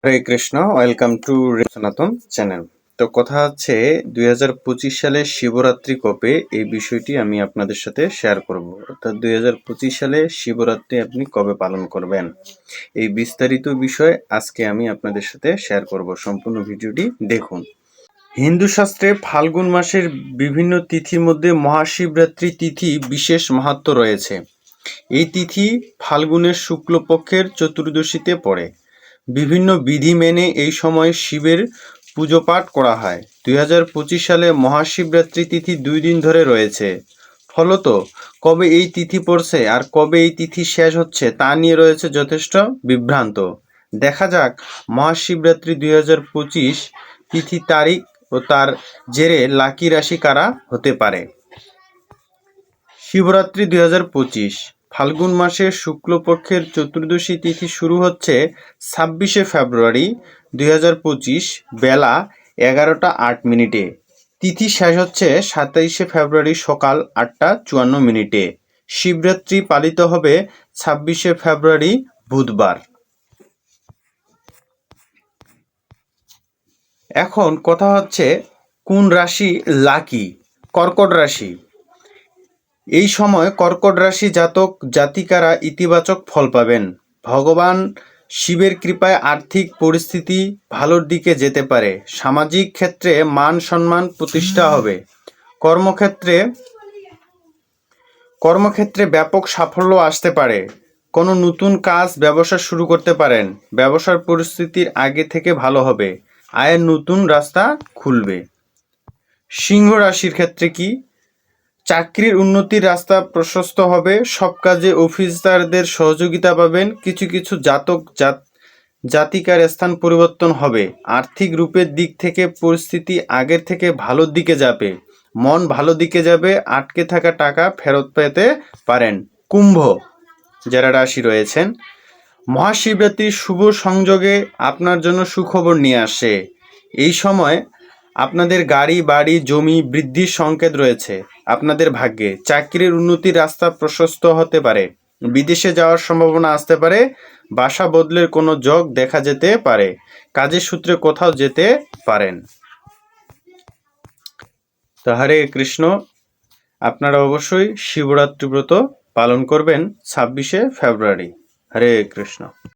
Hare Krishna, welcome to সনাতন channel. তো কথা হচ্ছে 2025 সালে শিবরাত্রি কবে, এই বিষয়টি আমি আপনাদের সাথে শেয়ার করব। অর্থাৎ 2025 সালে শিবরাত্রি আপনি কবে পালন করবেন, এই বিস্তারিত বিষয় আজকে আমি আপনাদের সাথে শেয়ার করব। সম্পূর্ণ ভিডিওটি দেখুন। হিন্দু শাস্ত্রে ফাল্গুন মাসের বিভিন্ন তিথির মধ্যে মহাশিবরাত্রি তিথি বিশেষ মাহাত্ম্য রয়েছে। এই তিথি ফাল্গুনের শুক্লপক্ষের চতুর্দশীতে পড়ে। বিভিন্ন বিধি মেনে এই সময় শিবের পুজোপাঠ করা হয়। 2025 সালে মহাশিবরাত্রি তিথি 2 দিন ধরে রয়েছে। ফলত কবে এই তিথি পড়ছে আর কবে এই তিথি শেষ হচ্ছে তা নিয়ে রয়েছে যথেষ্ট বিভ্রান্ত। দেখা যাক মহাশিবরাত্রি 2025 তিথি তারিখ ও তার জেরে লাকি রাশি কারা হতে পারে। শিবরাত্রি 2025 ফাল্গুন মাসের শুক্লপক্ষের চতুর্দশী তিথি শুরু হচ্ছে 26শে ফেব্রুয়ারি 2025 বেলা 11টা 8 মিনিটে। তিথি শেষ হচ্ছে 27শে ফেব্রুয়ারি সকাল 8টা 54 মিনিটে। শিবরাত্রি পালিত হবে 26শে ফেব্রুয়ারি বুধবার। এখন কথা হচ্ছে কোন রাশি লাকি? কর্কট রাশি। এই সময় কর্কট রাশি জাতক জাতিকারা ইতিবাচক ফল পাবেন। ভগবান শিবের কৃপায় আর্থিক পরিস্থিতি ভালোর দিকে যেতে পারে। সামাজিক ক্ষেত্রে মান সম্মান প্রতিষ্ঠা হবে। কর্মক্ষেত্রে ব্যাপক সাফল্য আসতে পারে। কোনো নতুন কাজ ব্যবসা শুরু করতে পারেন। ব্যবসার পরিস্থিতির আগে থেকে ভালো হবে। আয়ের নতুন রাস্তা খুলবে। সিংহ রাশির ক্ষেত্রে কি? চাকরির উন্নতির রাস্তা প্রশস্ত হবে। সব কাজে অফিসারদের সহযোগিতা পাবেন। কিছু কিছু জাতিকার স্থান পরিবর্তন হবে। আর্থিক রূপের দিক থেকে পরিস্থিতি আগের থেকে ভালোর দিকে যাবে। মন ভালো দিকে যাবে। আটকে থাকা টাকা ফেরত পেতে পারেন। কুম্ভ যারা রাশি রয়েছেন, মহাশিবরাত্রির শুভ সংযোগে আপনার জন্য সুখবর নিয়ে আসে। এই সময় আপনাদের গাড়ি বাড়ি জমি বৃদ্ধির সংকেত রয়েছে। আপনাদের ভাগ্যে চাকরির উন্নতির রাস্তা প্রশস্ত হতে পারে। বিদেশে যাওয়ার সম্ভাবনা আসতে পারে। বাসা বদলের কোনো যোগ দেখা যেতে পারে। কাজের সূত্রে কোথাও যেতে পারেন। তো হরে কৃষ্ণ, আপনারা অবশ্যই শিবরাত্রি ব্রত পালন করবেন 26শে ফেব্রুয়ারি। হরে কৃষ্ণ।